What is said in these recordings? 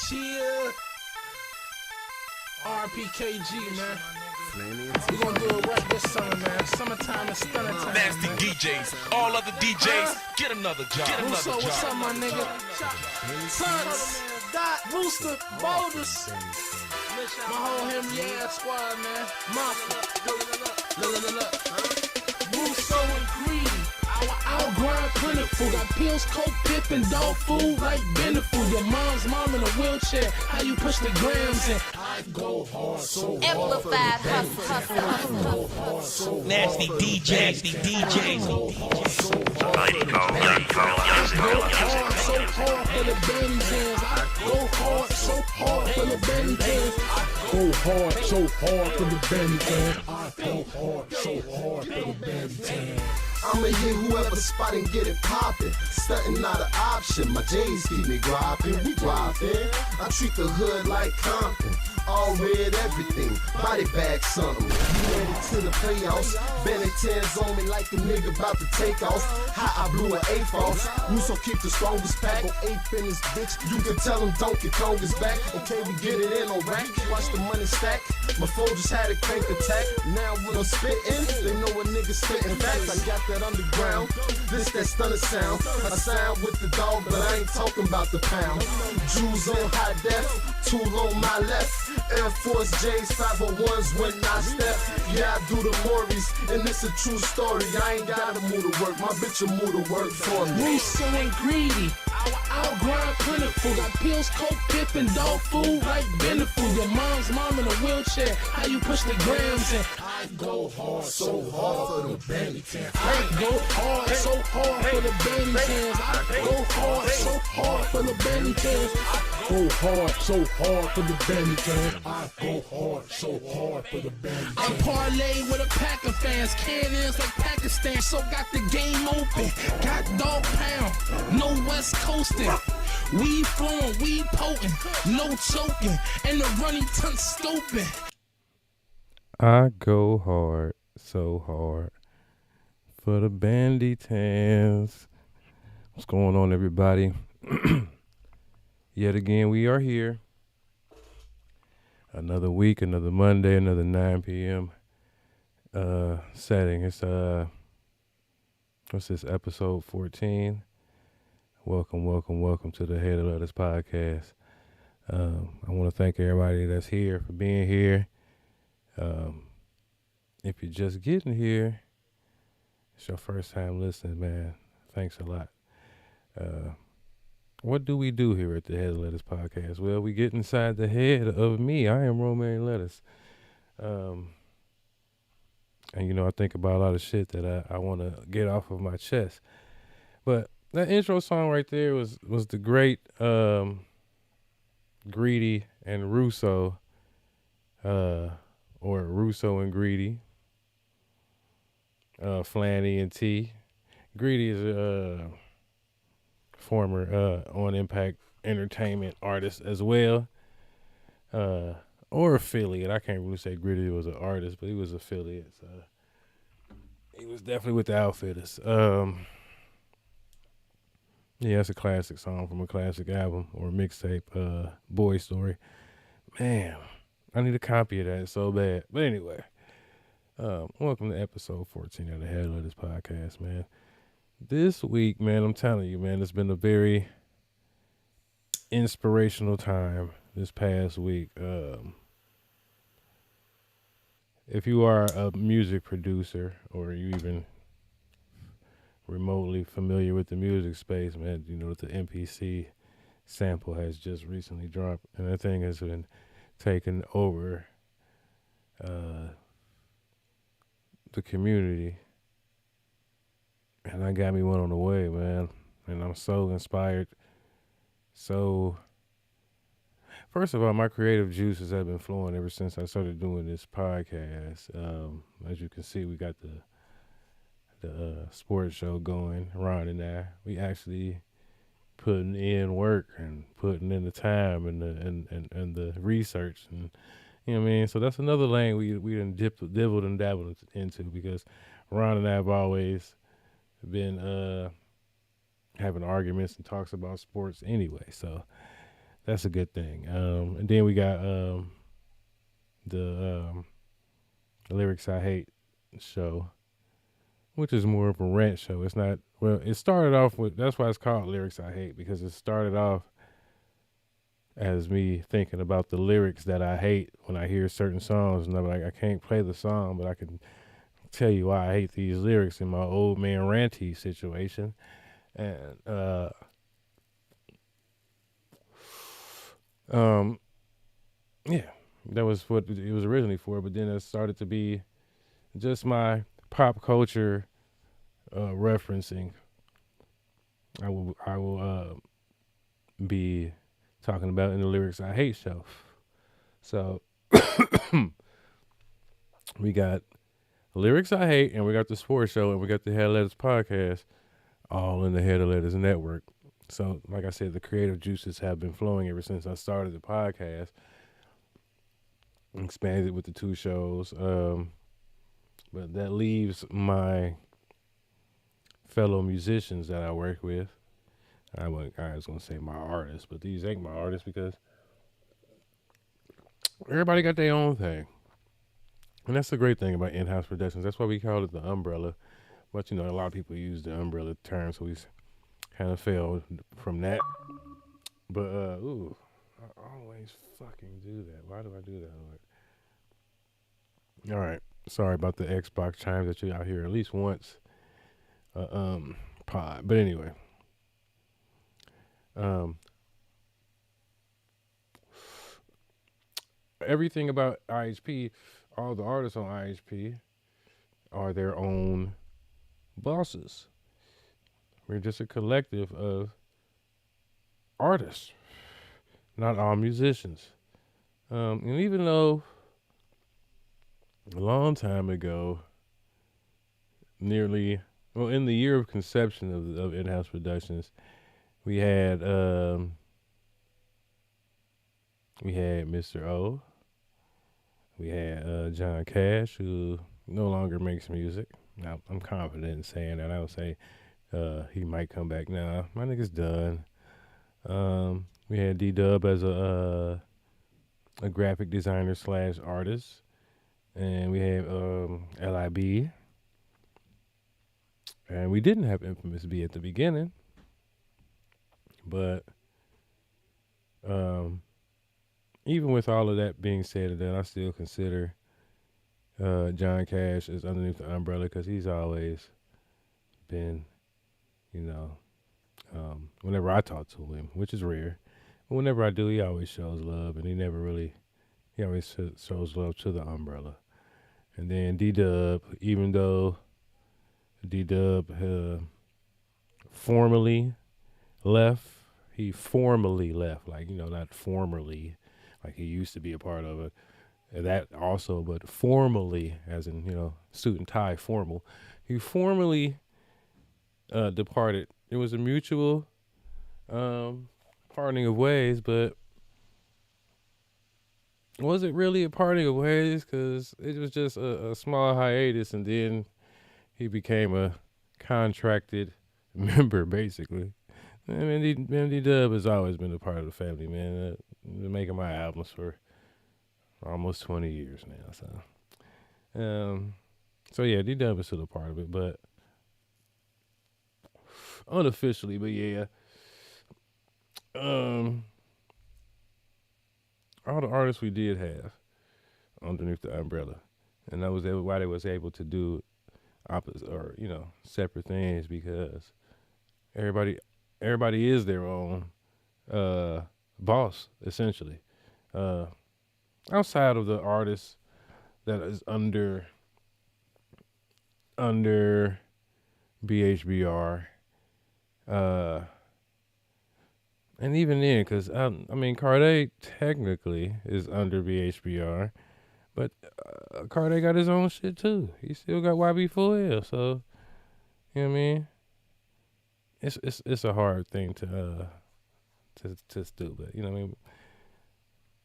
Cheer. RPKG, man. We gonna do it right this summer, man. Summertime is stunner time. Nasty man. DJs, all other DJs, get another job. Get another Russo, job. what's up, my nigga? Sons, Dot, Rooster, Boulders. My whole Henry squad, man. Mafia. Look. Russo and Greedy. Our grind plentiful. Got pills, coke, pip, and dog food like Beneful. Your mom's mom in a wheelchair. How you push the grams in? I go hard, so Amplified hustle. Nasty DJs, Mighty Cole, Young Cole, hard, so hard for the Benny hands. I go hard, so hard for the Benny hands. Go hard, so hard for the Benny hands. I go hard, so hard for the Benny hands. I'ma hit whoever spot and get it poppin'. Stuntin' not an option. My J's keep me grindin'. We drivin'. I treat the hood like Compton. All red everything. Body bag something. You ready to the playoffs? Bennett 10's on me like a nigga about to take off. How I blew an eighth off. Russo keep the strongest pack. Go eighth in this bitch. You can tell him Donkey Kong is back. Okay, we get it in on rack. Watch the money stack. My foe just had a crank attack. Now when I'm spittin', they know a nigga spittin' facts. I got that underground. This that stunner sound. I sound with the dog, but I ain't talking about the pound. Jewels on high def, tool on my left. Air Force J's 501s when I step. Yeah, I do the Morris, and it's a true story. I ain't gotta move to work, my bitch will move to work for me. Russo and Greedy. Our grind plentiful. Got pills, coke, pip, and dog food like Beneful. Your mom's mom in a wheelchair. How you push the grams in? I go hard, so hard for the Benny hands. I go hard, so hard for the Benny hands. I go hard, so hard for the Benny hands. Go hard, so hard for the Benny hands. I go hard, so hard for the Benny hands. I'm parlayed with a pack of fans. Cannons like Pakistan, so got the game open. Got dog pound, no West Coastin'. We flowing, we potent, no choking, and the running tongue scoping. I go hard, so hard for the Banditans. What's going on, everybody? Yet again, we are here. Another week, another Monday, another 9 p.m. Setting. It's what's this, episode 14? Welcome to the Head of Letters podcast. I want to thank everybody that's here for being here. If you're just getting here, it's your first time listening, man. Thanks a lot. What do we do here at the Head of Letters podcast? Well, we get inside the head of me. I am Romaine Lettuce. And, you know, I think about a lot of shit that I want to get off of my chest. But that intro song right there was the great Greedy and Russo, or Russo and Greedy, Flanny and T. Greedy is a former On Impact Entertainment artist as well, or affiliate. I can't really say Greedy was an artist, but he was affiliate. So he was definitely with the Outfitters. Yeah, it's a classic song from a classic album or mixtape, Boy Story. Man, I need a copy of that so bad. But anyway, welcome to episode 14 of the Head of Letters podcast, man. This week, man, I'm telling you, man, it's been a very inspirational time this past week. If you are a music producer or you even remotely familiar with the music space, man, you know that the MPC sample has just recently dropped, and that thing has been taking over the community, and that got me one on the way, man. And I'm so inspired. So, first of all, my creative juices have been flowing ever since I started doing this podcast. As you can see, we got the sports show going, Ron and I. We actually putting in work and putting in the time and the research, and you know what I mean. So that's another lane we done dibbled and dabbled into, because Ron and I have always been having arguments and talks about sports anyway. So that's a good thing. And then we got the Lyrics I Hate show, which is more of a rant show. It's not, well, it started off with, that's why it's called Lyrics I Hate, because it started off as me thinking about the lyrics that I hate when I hear certain songs. And I'm like, I can't play the song, but I can tell you why I hate these lyrics in my old man ranty situation. And, yeah, that was what it was originally for, but then it started to be just my pop culture referencing. I will be talking about in the Lyrics I Hate show. So we got Lyrics I Hate, and we got the sports show, and we got the Head Letters podcast, all in the Head of Letters network. So, like I said, the creative juices have been flowing ever since I started the podcast. Expanded with the 2 shows. But that leaves my fellow musicians that I work with. I was going to say my artists, but these ain't my artists because everybody got their own thing. And that's the great thing about in-house productions. That's why we call it the umbrella. But, you know, a lot of people use the umbrella term, so we kind of failed from that. But, I always fucking do that. Why do I do that? All right. Sorry about the Xbox chimes that you out here at least once. Pod. But anyway. Everything about IHP, all the artists on IHP are their own bosses. We're just a collective of artists, not all musicians. And even though a long time ago, in the year of conception of in-house productions, we had Mr. O. We had John Cash, who no longer makes music. Now, I'm confident in saying that. I would say he might come back now. My nigga's done. We had D-Dub as a graphic designer / artist. And we had LIB. And we didn't have Infamous B at the beginning. But even with all of that being said and done, I still consider John Cash as underneath the umbrella because he's always been, whenever I talk to him, which is rare, but whenever I do, he always shows love, and he always shows love to the umbrella. And then D-Dub, even though D-Dub formally left, he formally left, not formerly, like he used to be a part of it. That also, but formally, as in, suit and tie, formal. He formally departed. It was a mutual parting of ways, but was it really a parting of ways? Because it was just a small hiatus, and then he became a contracted member, basically. I mean, D-Dub has always been a part of the family, man. Been making my albums for almost 20 years now, so yeah, D-Dub is still a part of it, but unofficially, but yeah, all the artists we did have underneath the umbrella, and that was why they was able to do opposite or separate things, because everybody is their own boss, essentially. Outside of the artist that is under BHBR, and even then, because Cordae technically is under BHBR, but Cordae got his own shit too. He still got YB4L, so you know what I mean. It's a hard thing to do, but you know what I mean.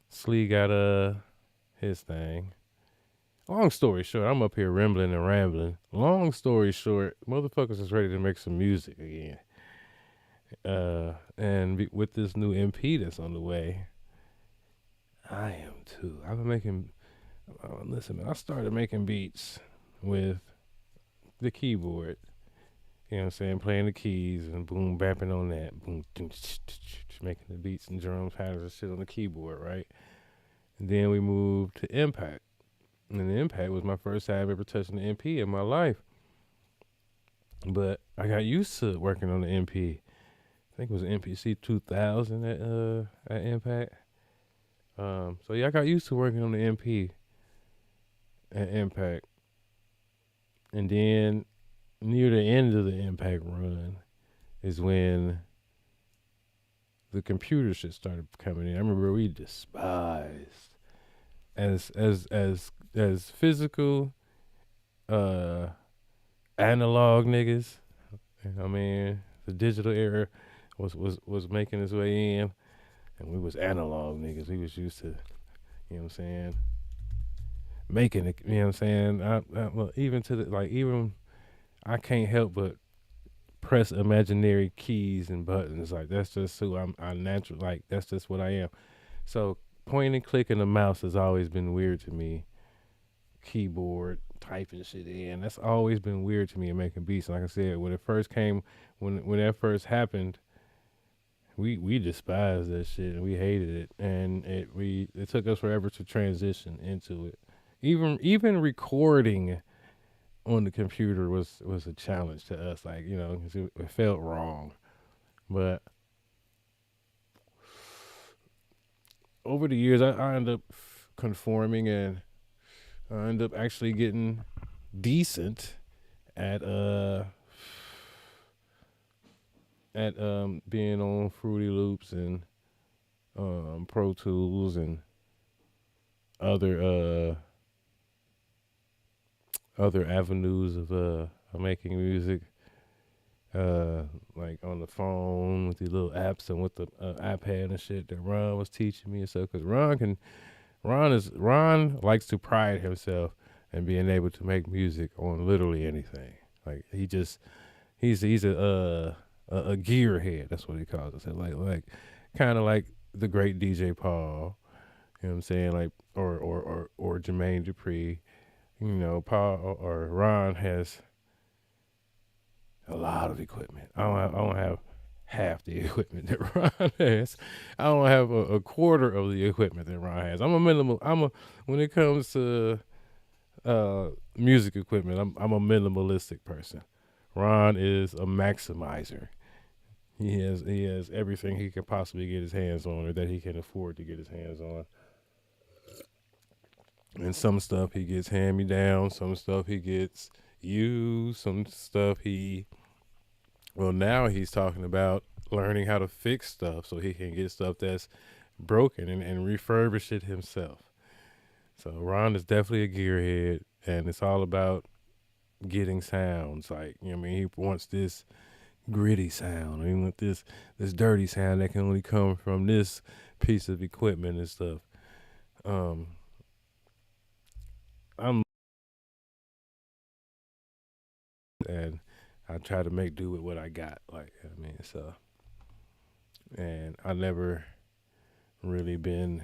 Slee got his thing. Long story short, I'm up here rambling and rambling. Long story short, motherfuckers is ready to make some music again. With this new MP that's on the way, I am too. I've been making. Listen, man, I started making beats with the keyboard. You know what I'm saying? Playing the keys and boom, bapping on that. Boom, making the beats and drums, patterns and shit on the keyboard, right? And then we moved to Impact. And the Impact was my first time ever touching the MP in my life. But I got used to working on the MP. I think it was MPC 2000 at Impact. So yeah, I got used to working on the MP at Impact. And then near the end of the Impact run is when the computer shit started coming in. I remember we despised as physical analog niggas. I mean, the digital era was making its way in, and we was analog niggas. We was used to, you know what I'm saying, making it. You know what I'm saying. Well, even I can't help but press imaginary keys and buttons. Like that's just who I natural. Like that's just what I am. So pointing and clicking the mouse has always been weird to me. Keyboard typing shit in, that's always been weird to me in making beats. And like I said, when it first came, when that first happened, we despised that shit and we hated it, and it took us forever to transition into it. Even recording on the computer was a challenge to us, like, you know, 'cause it felt wrong. But over the years, I ended up conforming, and I ended up actually getting decent at being on Fruity Loops and Pro Tools and other avenues of making music, like on the phone with the little apps and with the iPad and shit that Ron was teaching me and stuff. Cause Ron likes to pride himself in being able to make music on literally anything. Like he's a gearhead. That's what he calls it. Like kind of like the great DJ Paul. You know what I'm saying? Like or Jermaine Dupri. You know, Paul or Ron has a lot of equipment. I don't have half the equipment that Ron has. I don't have a quarter of the equipment that Ron has. When it comes to music equipment, I'm a minimalistic person. Ron is a maximizer. He has everything he can possibly get his hands on, or that he can afford to get his hands on. And some stuff he gets hand me down, some stuff he gets used, some stuff now he's talking about learning how to fix stuff so he can get stuff that's broken and refurbish it himself. So Ron is definitely a gearhead, and it's all about getting sounds. Like, you know what I mean? He wants this gritty sound. He wants this dirty sound that can only come from this piece of equipment and stuff. And I try to make do with what I got. Like, I mean, so, and I never really been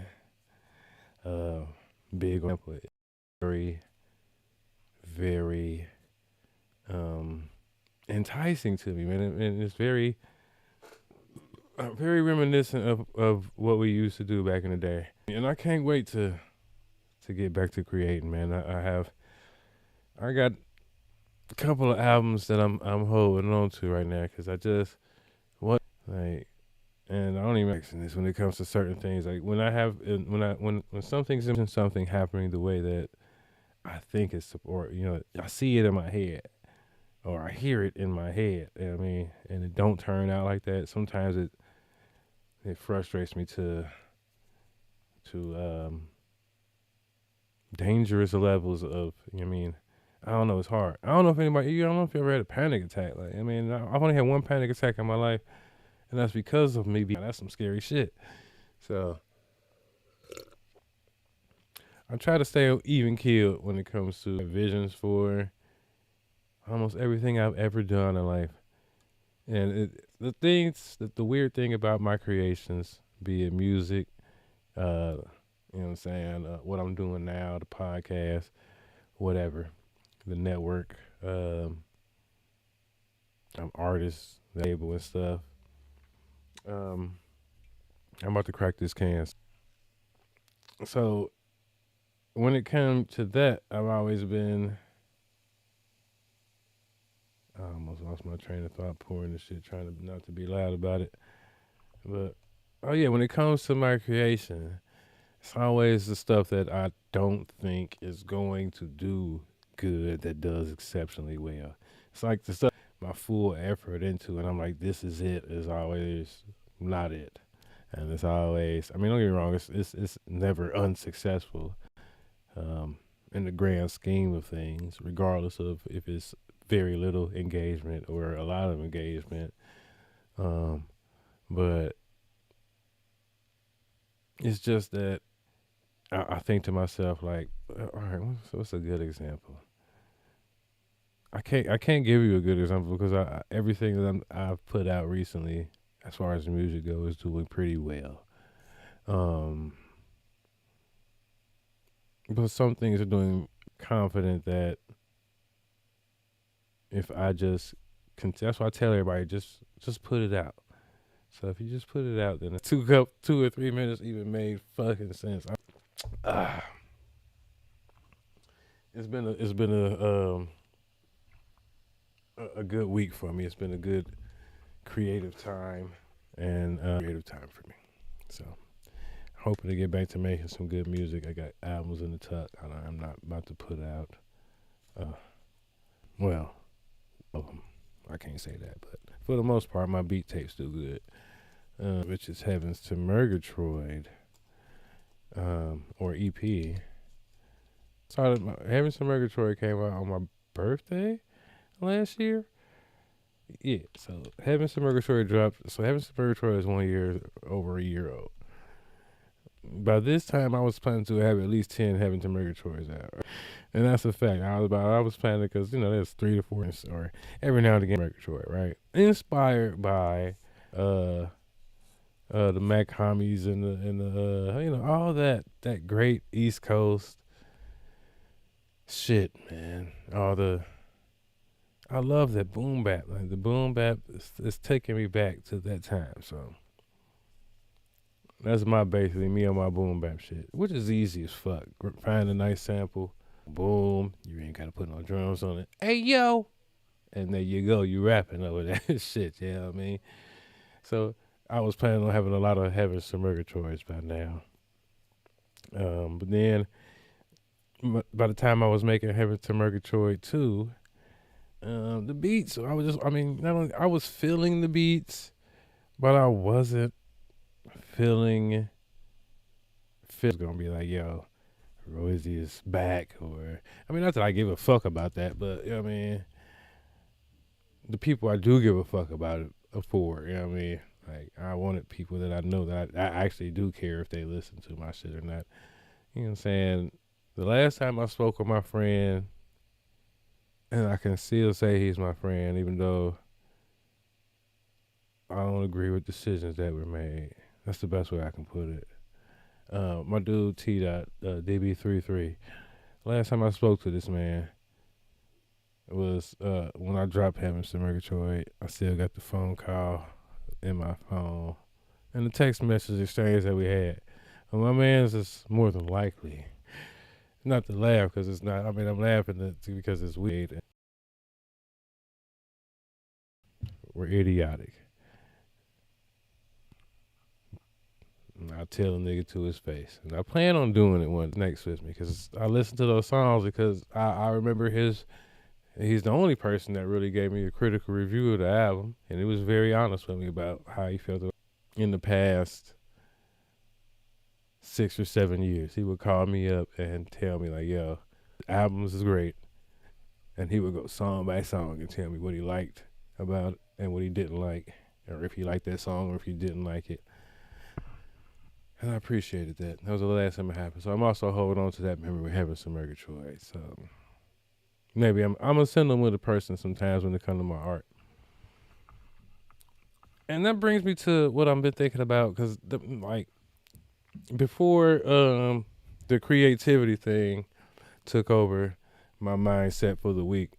big on it. Very, very enticing to me, man, and it's very reminiscent of what we used to do back in the day. And I can't wait to get back to creating, man. I got a couple of albums that I'm holding on to right now, because and I don't even mention this when it comes to certain things. Like when something happening the way that I think it's, or you know, I see it in my head or I hear it in my head. You know what I mean, and it don't turn out like that. Sometimes it frustrates me to dangerous levels of, you know what I mean. I don't know, it's hard. I don't know if you ever had a panic attack. Like, I mean, I've only had one panic attack in my life, and that's because of me that's some scary shit. So I try to stay even keeled when it comes to visions for almost everything I've ever done in life. And the weird thing about my creations, be it music, you know what I'm saying, what I'm doing now, the podcast, whatever, the network, I'm artist, label and stuff. I'm about to crack this can. So when it comes to that, I've always been. I almost lost my train of thought pouring this shit, trying to not to be loud about it. But oh yeah, when it comes to my creation, it's always the stuff that I don't think is going to do good that does exceptionally well. It's like the stuff my full effort into, and I'm like, this is it. Is always not it, and it's always. I mean, don't get me wrong. It's never unsuccessful, in the grand scheme of things, regardless of if it's very little engagement or a lot of engagement. But it's just that I think to myself, like, all right, what's a good example? I can't give you a good example because everything that I've put out recently, as far as the music goes, is doing pretty well. But some things are doing confident that if I just that's why I tell everybody just put it out. So if you just put it out, then 2 or 3 minutes even made fucking sense. It's been a good week for me. It's been a good creative time and creative time for me. So hoping to get back to making some good music. I got albums in the tuck. I'm not about to put out. I can't say that, but for the most part, my beat tapes do good. Which is Heavens to Murgatroyd, or EP. So Heavens to Murgatroyd came out on my birthday last year. Yeah, so Heavens to Murgatroyd dropped. So Heavens to Murgatroyd is over a year old. By this time, I was planning to have at least 10 Heaven to Murgatroyds out. And that's a fact. I was planning because, there's 3 to 4, or every now and again, Murgatroyd, right? Inspired by the Mac Homies and the all that great East Coast shit, man. I love that boom bap. Like the boom bap is taking me back to that time. So that's basically me on my boom bap shit, which is easy as fuck. Find a nice sample, boom. You ain't gotta put no drums on it. Hey yo, and there you go. You rapping over that shit. You know what I mean? So I was planning on having a lot of Heavens to Murgatroyds by now. But then by the time I was making Heavens to Murgatroyd 2, the beats, not only I was feeling the beats, but I wasn't feeling gonna be like, yo, Rosie is back, or not that I give a fuck about that, but the people I do give a fuck about it for, like I wanted people that I know that I actually do care if they listen to my shit or not. You know what I'm saying? The last time I spoke with my friend, and I can still say he's my friend, even though I don't agree with decisions that were made. That's the best way I can put it. My dude T. DB33. Last time I spoke to this man was when I dropped Heavens to Murgatroyd. I still got the phone call in my phone and the text message exchange that we had. And my man's is more than likely. Not to laugh because it's not. I'm laughing because it's weird. We're idiotic. And I tell a nigga to his face. And I plan on doing it next with me because I listen to those songs because I remember he's the only person that really gave me a critical review of the album. And he was very honest with me about how he felt in the past 6 or 7 years. He would call me up and tell me like, yo, the albums is great. And he would go song by song and tell me what he liked about it and what he didn't like, or if he liked that song or if he didn't like it. And I appreciated that. That was the last time it happened. So I'm also holding on to that memory with Heavens to Murgatroyd. So maybe I'm gonna send them with a person sometimes when they come to my art. And that brings me to what I've been thinking about, because like before the creativity thing took over my mindset for the week,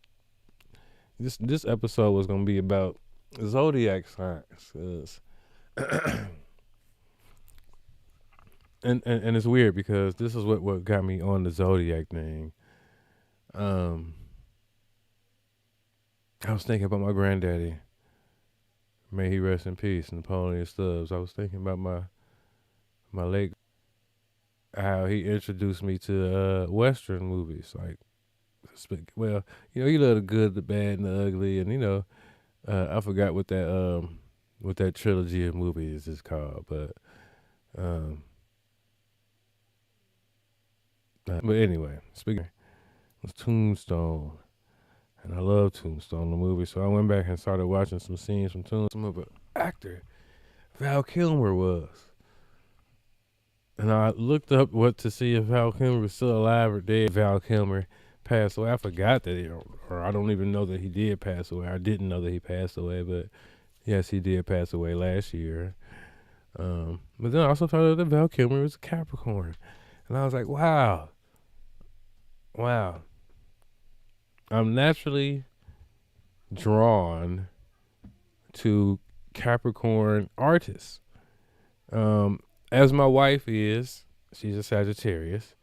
this episode was gonna be about zodiac signs. 'Cause and it's weird because this is what got me on the zodiac thing. I was thinking about my granddaddy. May he rest in peace, Napoleon Stubbs. I was thinking about my late, how he introduced me to Western movies. Like, well, he loved the good, the bad, and the ugly, and I forgot what that trilogy of movies is called, but anyway, speaking, it was Tombstone. And I love Tombstone, the movie, so I went back and started watching some scenes from Tombstone. But actor Val Kilmer was, and I looked up to see if Val Kilmer was still alive or dead. Val Kilmer passed away. I forgot that, or I don't even know that he did pass away. I didn't know that he passed away, but yes, he did pass away last year. But then I also found out that Val Kilmer was a Capricorn, and I was like, wow. I'm naturally drawn to Capricorn artists. As my wife is, she's a Sagittarius,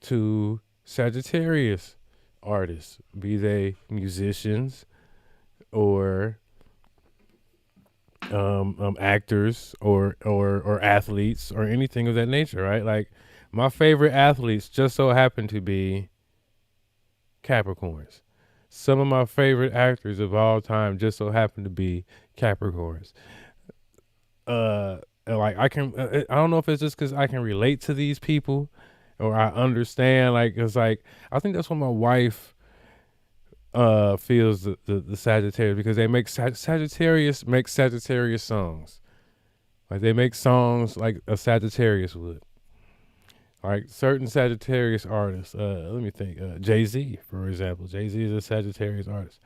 to Sagittarius artists, be they musicians or actors or athletes or anything of that nature, right? Like, my favorite athletes just so happen to be Capricorns. Some of my favorite actors of all time just so happen to be Capricorns. Like, I don't know if it's just because I can relate to these people, or I understand. Like, it's like, I think that's what my wife feels the Sagittarius, because they make Sagittarius make Sagittarius songs. Like, they make songs like a Sagittarius would. Like, certain Sagittarius artists, let me think, Jay-Z, for example. Jay-Z is a Sagittarius artist.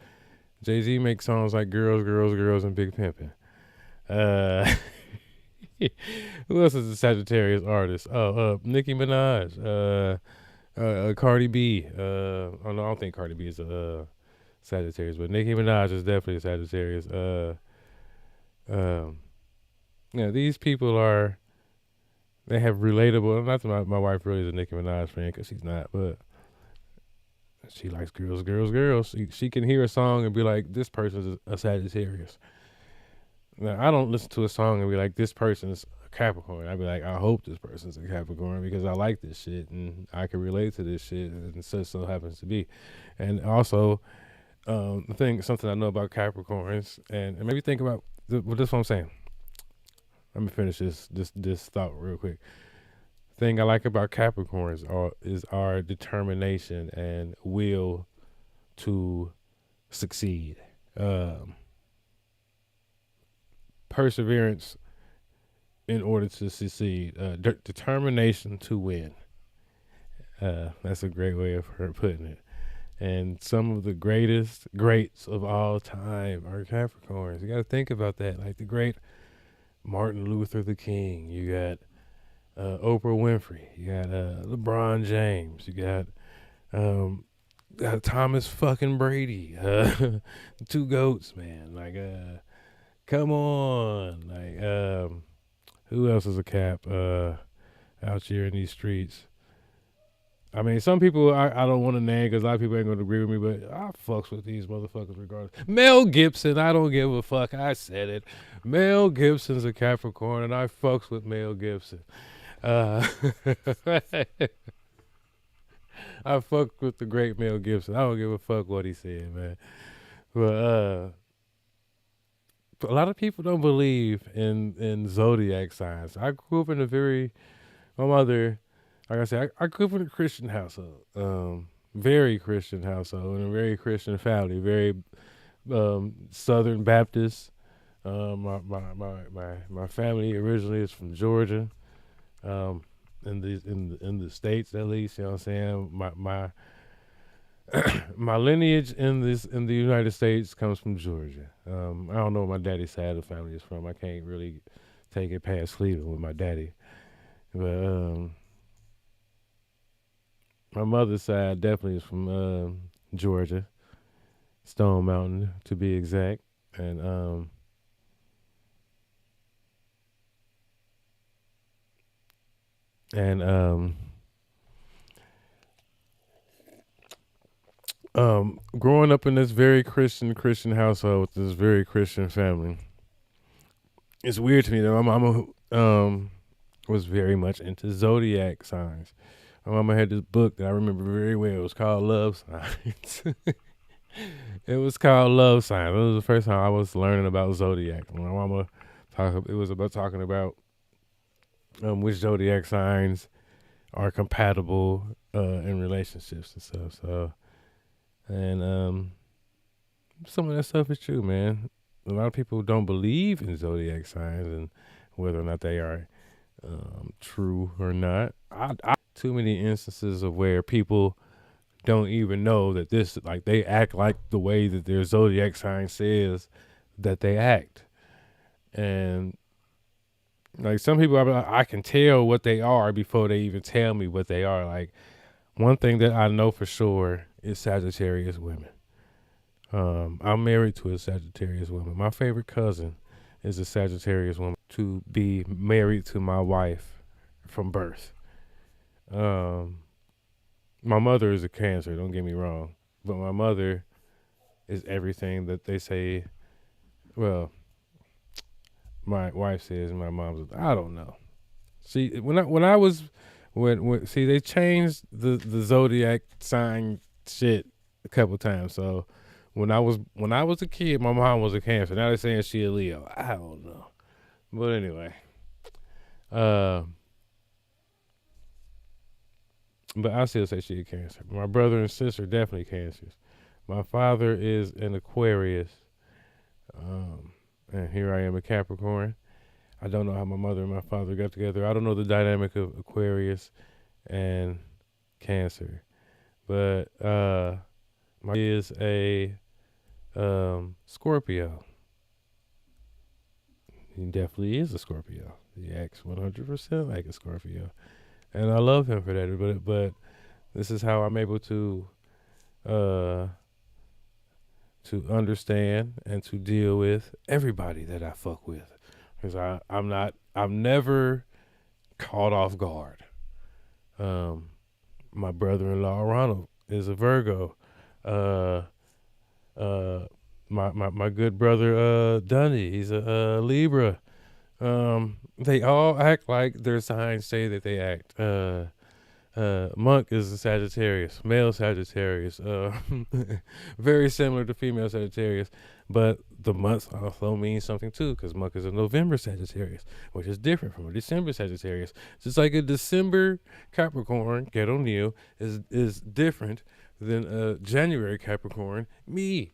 Jay-Z makes songs like Girls, Girls, Girls, and Big Pimpin'. Who else is a Sagittarius artist? Nicki Minaj, Cardi B. No, I don't think Cardi B is a Sagittarius, but Nicki Minaj is definitely a Sagittarius. These people they have relatable. Not that my wife really is a Nicki Minaj fan, because she's not, but she likes Girls, Girls, Girls. She can hear a song and be like, this person's a Sagittarius. Now, I don't listen to a song and be like, this person's a Capricorn. I'd be like, I hope this person's a Capricorn, because I like this shit and I can relate to this shit, and so happens to be. And also, something I know about Capricorns, and maybe think about, this is what I'm saying. Let me finish this thought real quick. Thing I like about Capricorns is our determination and will to succeed. Perseverance in order to succeed. Determination to win. That's a great way of her putting it. And some of the greats of all time are Capricorns. You got to think about that. Like the great Martin Luther the King. You got Oprah Winfrey. You got LeBron James. You got Thomas fucking Brady. Two goats, man. Like, come on. Like, who else is a Cap out here in these streets? I mean, some people I don't want to name, because a lot of people ain't going to agree with me, but I fucks with these motherfuckers regardless. Mel Gibson, I don't give a fuck. I said it. Mel Gibson's a Capricorn, and I fucks with Mel Gibson. I fuck with the great Mel Gibson. I don't give a fuck what he said, man. But a lot of people don't believe in zodiac signs. I grew up in my mother, like I said, I grew up in a Christian household, very Christian household, and a very Christian family, very Southern Baptist. My family originally is from Georgia, in the States at least. You know what I'm saying? my lineage in the United States comes from Georgia. I don't know where my daddy's side of the family is from. I can't really take it past Cleveland with my daddy, but my mother's side definitely is from Georgia, Stone Mountain to be exact, and and growing up in this very Christian household with this very Christian family, it's weird to me that my mama was very much into zodiac signs. My mama had this book that I remember very well. It was called Love Signs. It was called Love Signs. It was the first time I was learning about zodiac. My mama it was about talking about which zodiac signs are compatible in relationships and stuff. So, and some of that stuff is true, man. A lot of people don't believe in zodiac signs and whether or not they are true or not. I too many instances of where people don't even know that this, like, they act like the way that their zodiac sign says that they act. And like some people, I can tell what they are before they even tell me what they are. Like, one thing that I know for sure is Sagittarius women. I'm married to a Sagittarius woman. My favorite cousin is a Sagittarius woman to be married to my wife from birth. My mother is a Cancer, don't get me wrong, but my mother is everything that they say. Well, my wife says my mom's. I don't know. See, when they changed the zodiac sign shit a couple times. So when I was a kid, my mom was a Cancer. Now they're saying she a Leo. I don't know, but anyway, but I still say she a Cancer. My brother and sister definitely Cancers. My father is an Aquarius, and here I am a Capricorn. I don't know how my mother and my father got together. I don't know the dynamic of Aquarius and Cancer, but my is a Scorpio. He definitely is a Scorpio. He acts 100% like a Scorpio, and I love him for that. But this is how I'm able to understand and to deal with everybody that I fuck with, because I'm never caught off guard. My brother-in-law Ronald is a Virgo. My good brother Dunny, he's a Libra. They all act like their signs say that they act. Monk is a Sagittarius, male Sagittarius, very similar to female Sagittarius, but the months also mean something too, because Monk is a November Sagittarius, which is different from a December Sagittarius. Just like a December Capricorn, Get O'Neill, is different than a January Capricorn, me.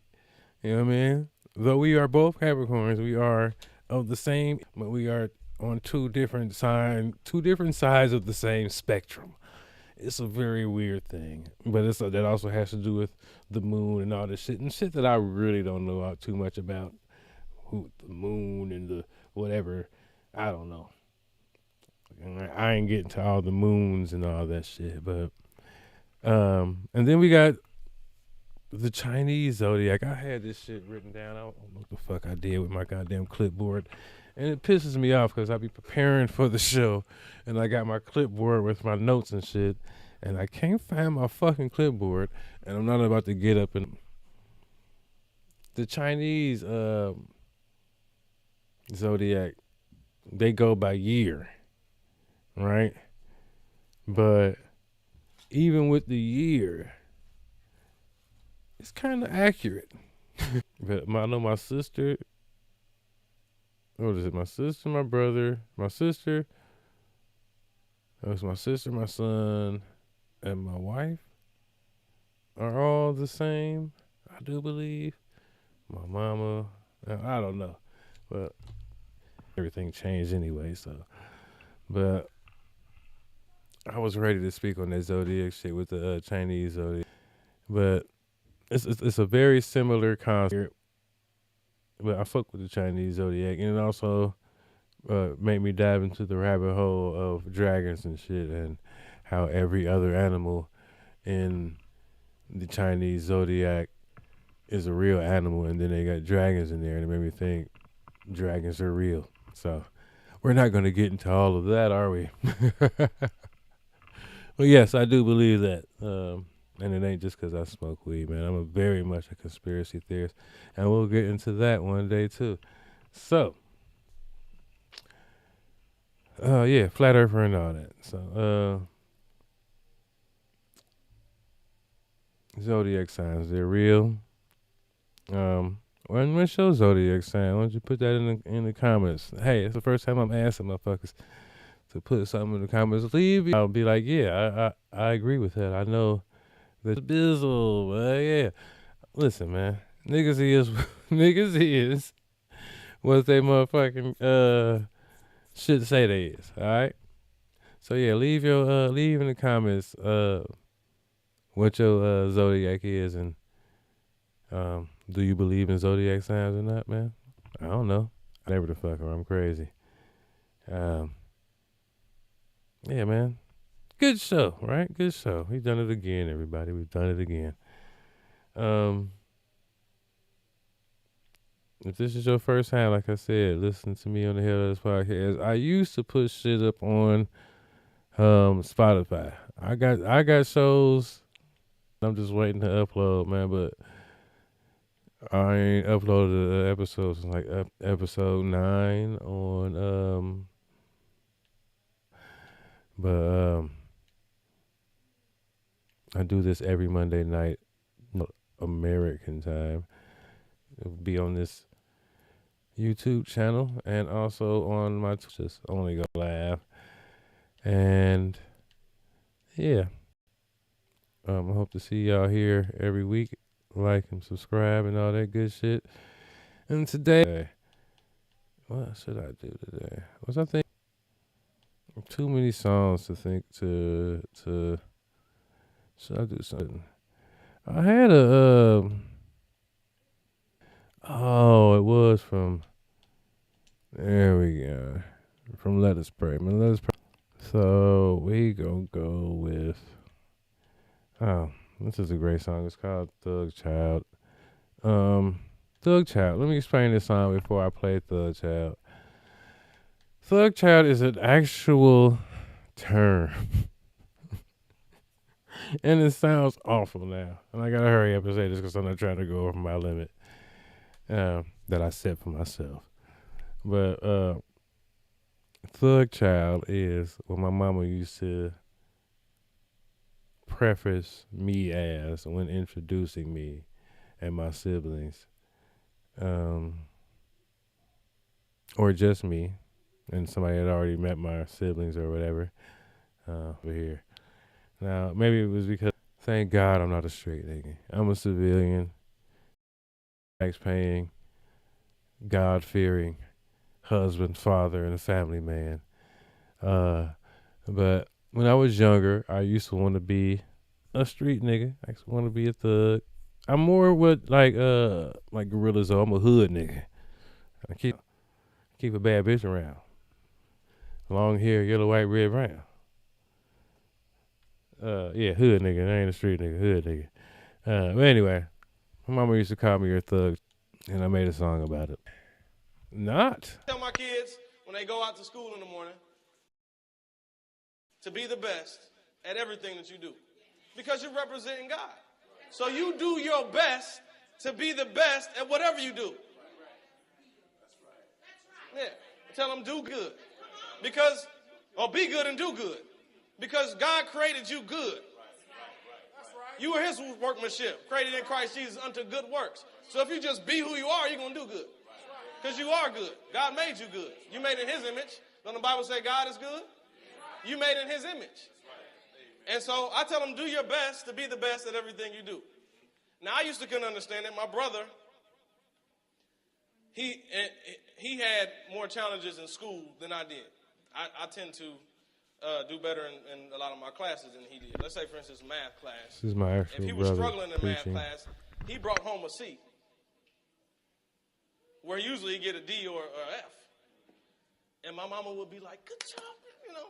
You know what I mean? Though we are both Capricorns, we are of the same, but we are on two different sides of the same spectrum. It's a very weird thing, but that also has to do with the moon and all this shit, and shit that I really don't know too much about. Who the moon and the whatever, I don't know. I ain't getting to all the moons and all that shit, but and then we got the Chinese zodiac. I had this shit written down. I don't know what the fuck I did with my goddamn clipboard. And it pisses me off because I be preparing for the show and I got my clipboard with my notes and shit, and I can't find my fucking clipboard, and I'm not about to get up and the Chinese zodiac, they go by year, right? But even with the year, it's kind of accurate. But I know my sister, what is it? My sister, my brother, my sister. It was my sister, my son, and my wife are all the same, I do believe. My mama, I don't know, but everything changed anyway. So, but I was ready to speak on that zodiac shit with the Chinese zodiac. but it's a very similar concept. But I fuck with the Chinese zodiac, and it also made me dive into the rabbit hole of dragons and shit, and how every other animal in the Chinese zodiac is a real animal, and then they got dragons in there, and it made me think dragons are real. So we're not going to get into all of that, are we? Well, yes, I do believe that. And it ain't just because I smoke weed, man. I'm very much a conspiracy theorist. And we'll get into that one day, too. So, yeah, flat earther and all that. So, zodiac signs, they're real. What's your zodiac sign? Why don't you put that in the comments? Hey, it's the first time I'm asking motherfuckers to put something in the comments. Leave. I'll be like, yeah, I agree with that. I know the bizzle. Yeah. Listen, man. Niggas is what they motherfucking should say they is. All right. So yeah, leave in the comments what your zodiac is, and do you believe in zodiac signs or not, man? I don't know. Never the fucker. I'm crazy. Yeah, man. Good show, right? Good show. We've done it again, everybody. We've done it again. If this is your first time, like I said, listen to me on the Hell of This Podcast. I used to put shit up on Spotify. I got shows I'm just waiting to upload, man, but I ain't uploaded the episodes since like episode 9 on I do this every Monday night, American time. It'll be on this YouTube channel and also on my just Only Go Live. And yeah, I hope to see y'all here every week. Like and subscribe and all that good shit. And today, what should I do today? Was I thinking too many songs to think to should I do something? I had a oh, it was from there we go. From Let Us Pray. Let Us Pray. So we gonna go with this is a great song. It's called Thug Child. Thug Child. Let me explain this song before I play Thug Child. Thug Child is an actual term. And it sounds awful now. And I gotta hurry up and say this because I'm not trying to go over my limit that I set for myself. But Thug Child is what my mama used to preface me as when introducing me and my siblings, or just me and somebody had already met my siblings or whatever over here. Now maybe it was because thank God I'm not a straight nigga. I'm a civilian, tax paying, God fearing husband, father, and a family man. But when I was younger, I used to want to be a street nigga. I used to want to be a thug. I'm more what like Gorilla Zoe. I'm a hood nigga. I keep a bad bitch around. Long hair, yellow, white, red, brown. Yeah, hood nigga. I ain't a street nigga. Hood nigga. But anyway, my mama used to call me her thug, and I made a song about it. Not. Tell my kids when they go out to school in the morning to be the best at everything that you do, because you're representing God. So you do your best to be the best at whatever you do. Yeah, tell them do good, because or be good and do good, because God created you good. You are His workmanship, created in Christ Jesus unto good works. So if you just be who you are, you're gonna do good, because you are good. God made you good. You made in His image. Don't the Bible say God is good? You made in His image. And so I tell them, do your best to be the best at everything you do. Now, I used to couldn't understand it. My brother, he had more challenges in school than I did. I tend to do better in a lot of my classes than he did. Let's say, for instance, math class. This is my If actual he was brother struggling in math preaching. class, he brought home a C, where usually he get a D or an F. And my mama would be like, good job, you know.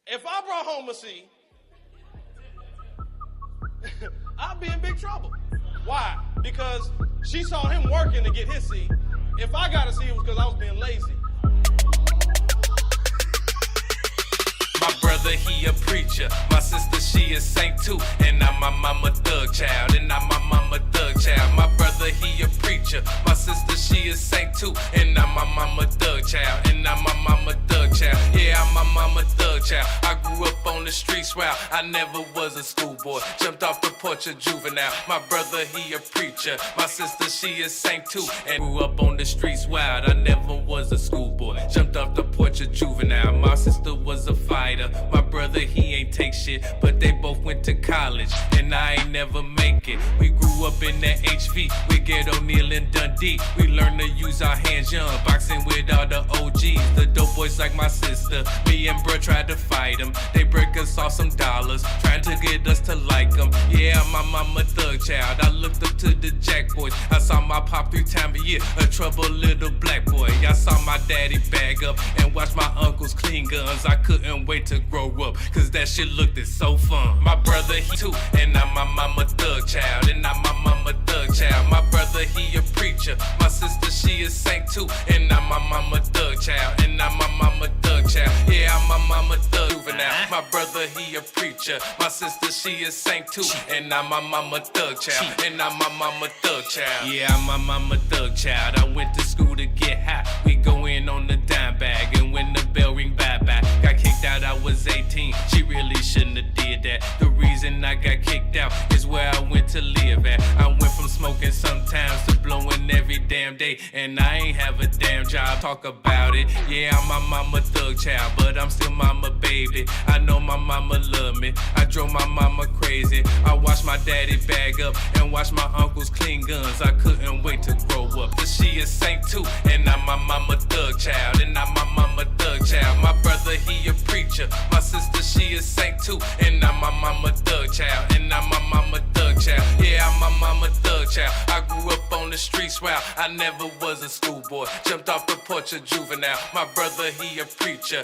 If I brought home a C, I'd be in big trouble. Why? Because she saw him working to get his C. If I got a C, it was because I was being lazy. My brother, he a preacher. My sister, she is saint too. And I'm my mama thug child. And I'm my mama thug child. My brother, he a preacher. My sister, she is saint too. And I'm my mama thug child. And I'm my mama thug child. Yeah, I'm my mama thug child. I grew up on the streets wild. I never was a schoolboy. Jumped off the porch of juvenile. My brother, he a preacher. My sister, she is saint too. And grew up on the streets wild. I never was a schoolboy. Jumped off the porch of juvenile. My sister was a fighter. My brother, he ain't take shit, but they both went to college, and I ain't never make it. We grew up in that HV, with Ged O'Neill and Dundee. We learned to use our hands young, boxing with all the OGs. The dope boys like my sister, me and bruh tried to fight them. They break us off some dollars, trying to get us to like them. Yeah, I'm my mama thug child. I looked up to the Jack boys. I saw my pop 3 times a year, a troubled little black boy. I saw my daddy bag up and watch my uncles clean guns. I couldn't wait to grow up, cause that shit looked so fun. My brother, he too, and I'm my mama thug child. And I'm my mama thug child. My brother, he a preacher. My sister, she is saint too. And I'm my mama thug child. And I'm my mama thug child. Yeah, I'm my mama thug juvenile. My brother, he a preacher. My sister, she is saint too. And I'm my mama thug child. And I'm my mama thug child. Yeah, I'm my mama thug child. I went to school to get high. We go in on the dime bag, and when the bell ring, bye-bye. Got kicked out, I was 18. She really shouldn't have did that. The reason I got kicked out is where I went to live at. I went from smoking sometimes to blowing every damn day, and I ain't have a damn job. Talk about it. Yeah, I'm my mama thug child, but I'm still mama baby. I know my mama love me. I drove my mama crazy. I watched my daddy bag up and watched my uncles clean guns. I couldn't wait to grow up. But she is saint too, and I'm my mama thug child. And I'm my mama thug child. My brother, he a preacher. My sister, she is saint too, and I'm my mama thug child. And I'm my mama thug child. Yeah, I'm my mama thug child. I grew up on the streets wild. I never was a schoolboy. Jumped off the porch of juvenile. My brother, he a preacher.